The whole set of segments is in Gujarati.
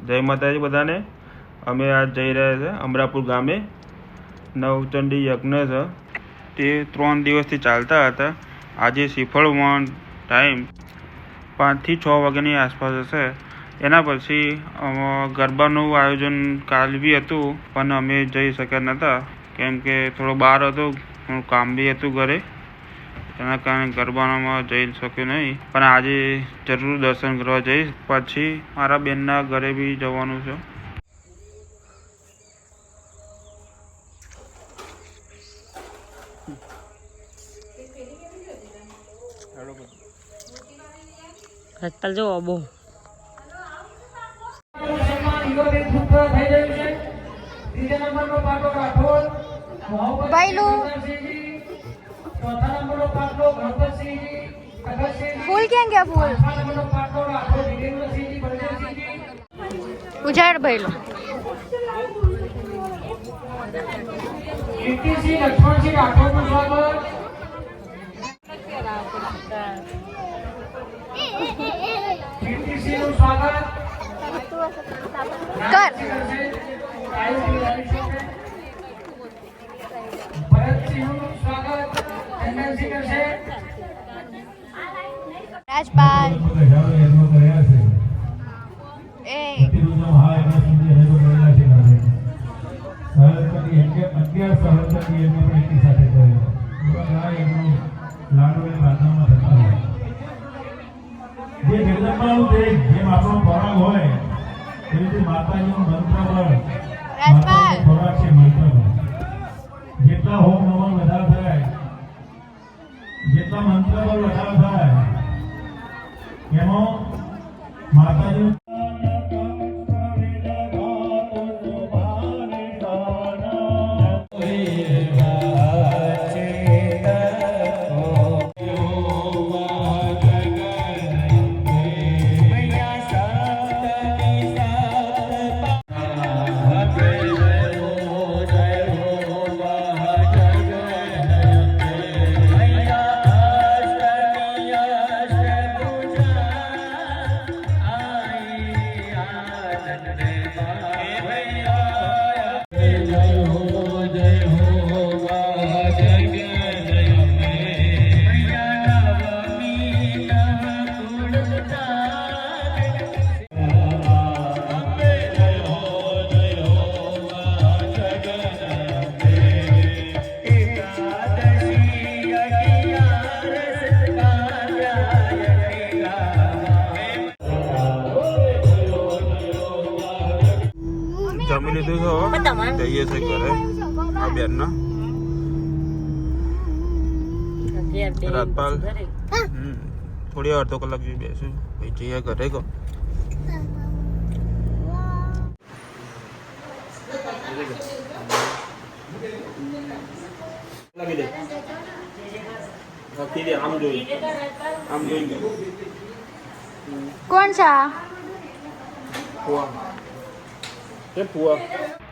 જય માતાજી બધાને। અમે આજ જઈ રહ્યા છે અમરાપુર ગામે। નવચંડી યજ્ઞ છે તે 3 દિવસથી ચાલતા હતા। આજે શ્રીફળનો ટાઈમ 5 થી 6 વાગ્યાની આસપાસ હશે। એના પછી ગરબાનું આયોજન કાલ બી હતું, પણ અમે જઈ શક્યા નહોતા કેમ કે થોડો બહાર હતો, કામ બી હતું ઘરે, એના કારણે ગરબામાં જઈ શક્યો નહીં। પણ આજે જરૂર દર્શન કરવા જઈશ। પછી મારા બેનના ઘરે બી જવાનું છે। રત્તલ જો બહુ फूल क्या क्या फूल उजाड़ भैलो कर રાજપાલ જેટલા હોમ હવન વધારે થાય, જેટલા મંત્ર પર વધારે થાય, એમાં માતાજી જમી લીધું છે, જઈએ છે ઘરે આ બેનના। રાજપાલ થોડી અડધો કલાક જેવી બેસું, પછી જઈએ ઘરે કહો। कौन सा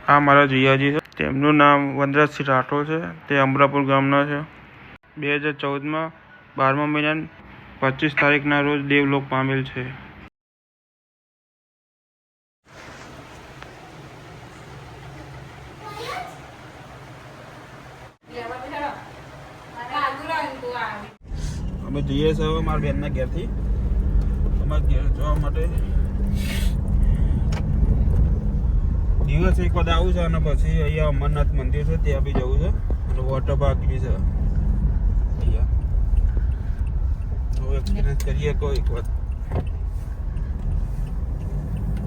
આ મારા જીયાજી છે, તેમનું નામ વનરાજસિંહ રાઠોડ છે। તે અમરાપુર ગામના છે। 2014માં 12મા મહિનાની 25 તારીખના રોજ દેવલોક પામેલ છે। અમે જઈએ છીએ હવે મારા બેનના ઘેરથી અમારા ઘેર જવા માટે। દિવસ એક વાર આવું છે અને પછી અહીંયા અમરનાથ મંદિર છે ત્યાં બી જવું છે, અને વોટર પાર્ક બી છે અહીંયા। હવે એક્સપિરિયન્સ કરીએ કોઈ એક વાર।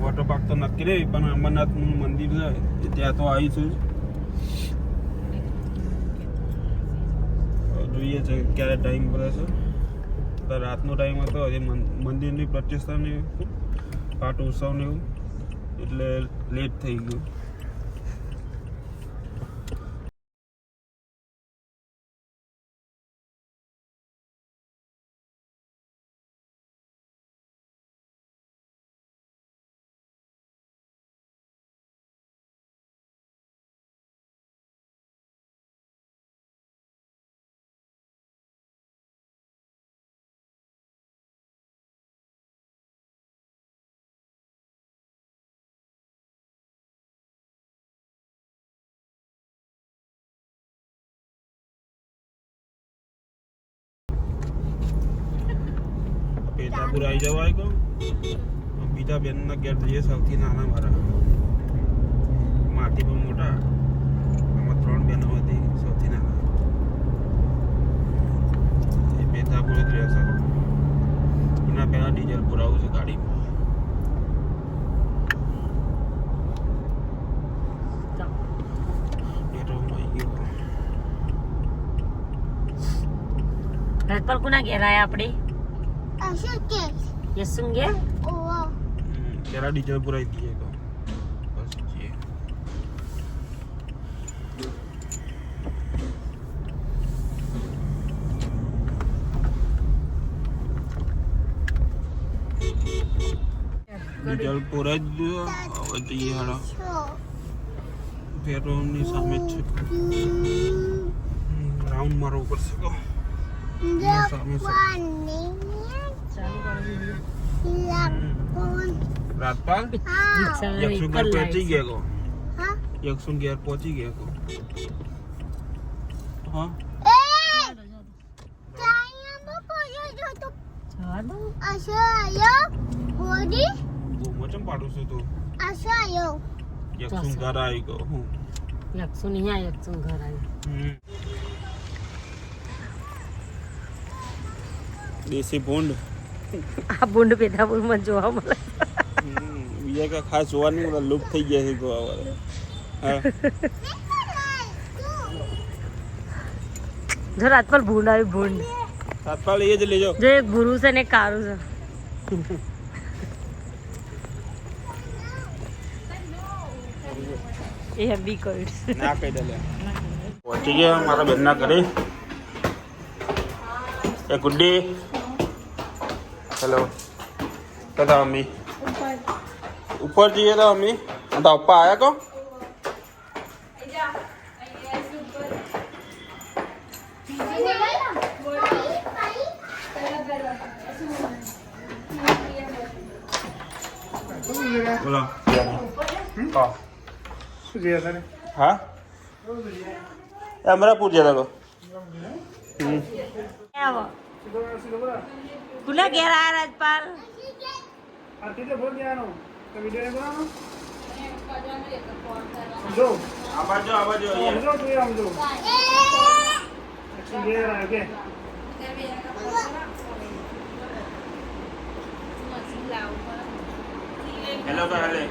વોટર પાર્ક તો નક્કી નહીં, પણ અમરનાથનું મંદિર છે ત્યાં તો આવીશું જ। જોઈએ છે ક્યારે ટાઈમ પડે છે। તો રાતનો ટાઈમ હતો, હજી મંદિરની પ્રતિષ્ઠા ને પાઠ ઉત્સવ ને એવું, એટલે લેટ થઈ ગયું। બેતાપુર આવી જવાય કહો બીજા બેનના ઘેર જઈએ સૌથી નાના મારા માથી પણ મોટા આમાં 3 બહેનો હતી સૌથી નાના એ બેતાપુર જ રહેશે એના પહેલાં ડીઝલ પુરાવું છે ગાડીમાં પેટ્રોલમાં આવી ગયો રાજપાલ કોના ઘેર આયા આપણે યસુન ઘેર પહેલાં ડીઝલ પુરાવી દઈએ કહો બસ જઈએ ડીઝલ પુરાવી દીધું હવે જઈએ હાડા પેટ્રોલની સામે જ છે રાઉન્ડ મારવો પડશે કહો સામે છે રાજપાલ યક્ષુન ઘેર પહોંચી ગયા કહો યક્ષુન ઘેર પહોંચી ગયા કહો હા મોચમ પાડું છું તું યક્ષુન ઘર આવી ગયો હું યક્ષુન અહીંયા યક્ષુન ઘર આવ્યું દેશી ભૂંડ આ બુંડ પેદાપુરમાં જોવા મળે બીજા કા ખાસ જોવા નહીં બધા લુપ્ત થઈ ગયા છે ગોવા હા જો રાજપાલ ભૂંડ આવ્યું ભૂંડ રાજપાલ એ જ લેજો જો એક ભૂરું છે ને એક કાળું છે એ બી કોઈડ ના કહી દે લે પહોંચી ગયા મારા બેનના ઘરે એ ગુડ્ડી હેલો કદા મમ્મી ઉપર જઈએ તો મમ્મી તો પપ્પા આયા કો બોલો હા અમરાપુર જતા તો આવો કુલા ઘેર આયા રાજપાલ હેલો હાલે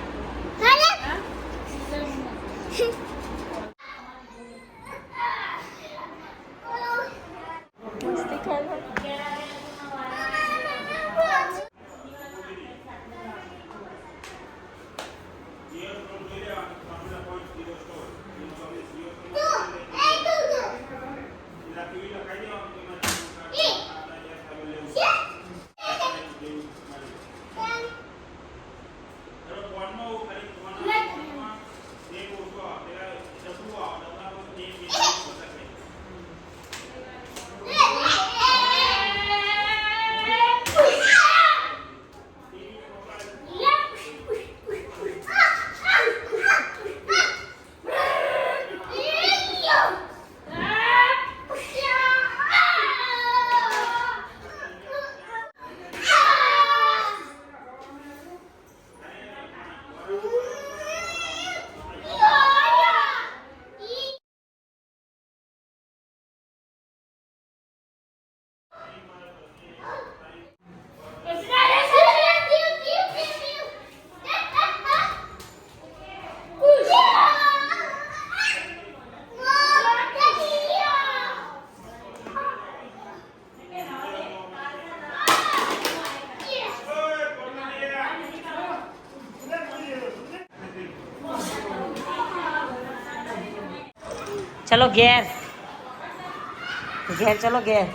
चलो घेर घेर चलो घेर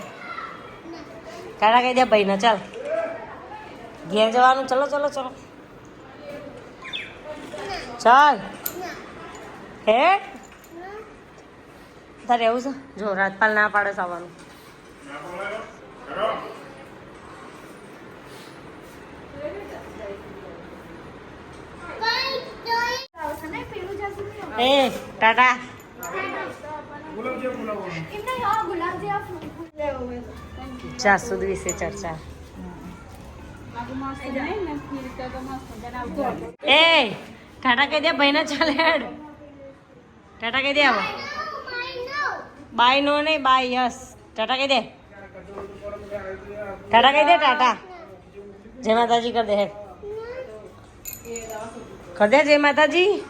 काढ़ा कही दिया भाई ना चल घेर जवान चलो चलो चलो चल हे तारे એવું છે જો રાજપાલ ના પાડે આવવાનું એ ટાટા જાસૂદ વિશે ચર્ચા એ ટાટા કહી દે ભાઈને ચાલે હેડ ટાટા કહી દે હવે બાય નો નહીં બાય યસ ટાટા કહી દે ટાટા કહી દે ટાટા જય માતાજી કર દે હેડ કર દે જય માતાજી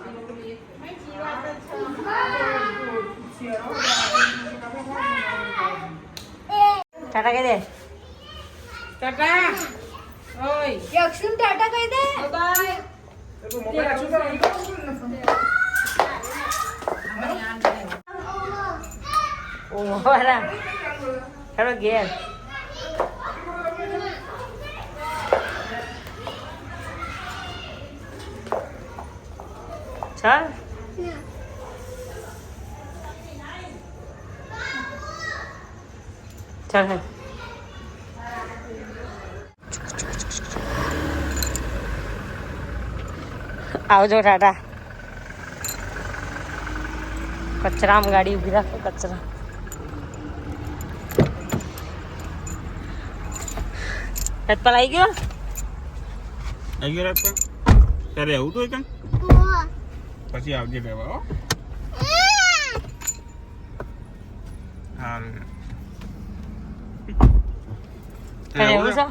ટાટા કહી દે यक्षुन टाटा कह दे ઓરા હેડો ઘેર ચાલ ચાલ હેડ આવજો ટાટા કચરામાં ગાડી ઊભી રાખો કચરા રતપાલ આવી ગયો રાત પર ત્યારે આવું તો કઈ પછી આવજે લેવા હો હારું તને એવું છે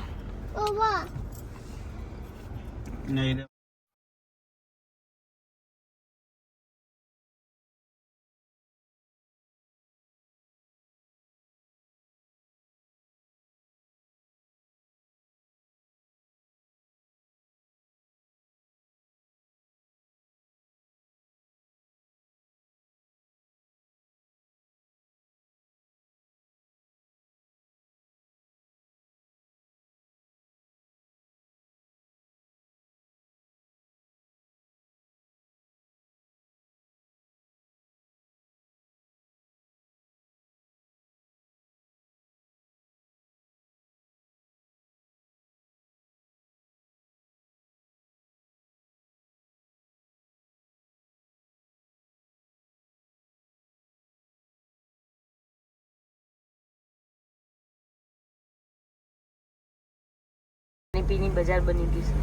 નહીં પીની બજાર બની ગઈ છે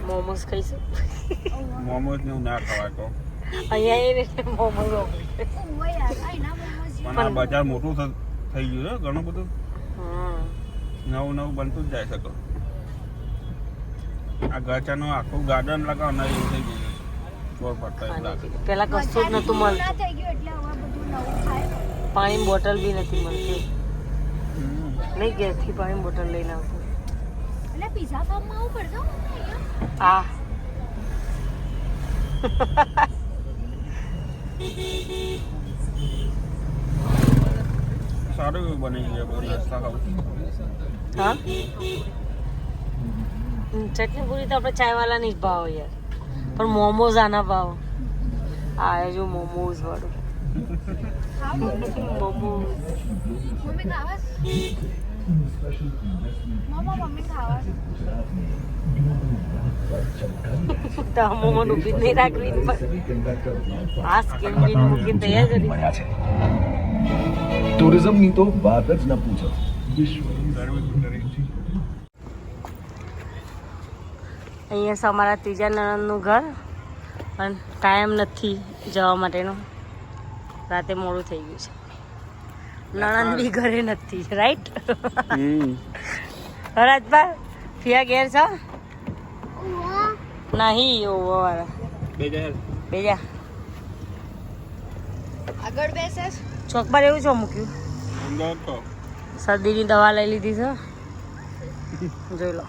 મોમોસ ખાઈશું મોમોસ ને ના ખવાય તો અહીંયા મોમોસ પણ આ બજાર મોટું થઈ ગયું છે ઘણું બધું નવું નવું બનતું જ જાય શકો આ ગચાનું આખું ગાર્ડન લગાવ ને એવું થઈ ગયું ચોર પડતા એવું લાગે પેલા કશું જ નતું મળતું પાણી બોટલ બી નથી મળતી નહીં ઘેરથી પાણી બોટલ લઈને આવતું એટલે પિઝા ફાર્મમાં આવું પડતો હા સારું એવું બની ગયું બધું નાસ્તા ખાવું હા ચટણી પૂરી તો આપણે ચાયવાલા નહીં જ ભાવ યાર પણ મોમોઝ આના ભાવ આ જો મોમોઝ વાળું મોમોઝ મમ્મી ખાવા મમ્મી ખાવા તો મોમોન ઊભી જ નહીં રાખવી આ સ્કીન બીન મૂકીને તૈયાર કરી ટુરિઝમની તો વાત જ ન પૂછો વિશ્વ અહીંયા છે અમારા ત્રીજા નણંદનું ઘર પણ ટાઈમ નથી જવા માટેનો રાતે મોડું થઈ ગયું છે નણંદ બી ઘરે નથી રાઈટ રાજભા ફિયા ઘેર છો નહીં ઓવા વાળા બેજા આગળ બેસે ચોક પર એવું છો મૂક્યું શરદીની દવા લઈ લીધી છે જોઈ લો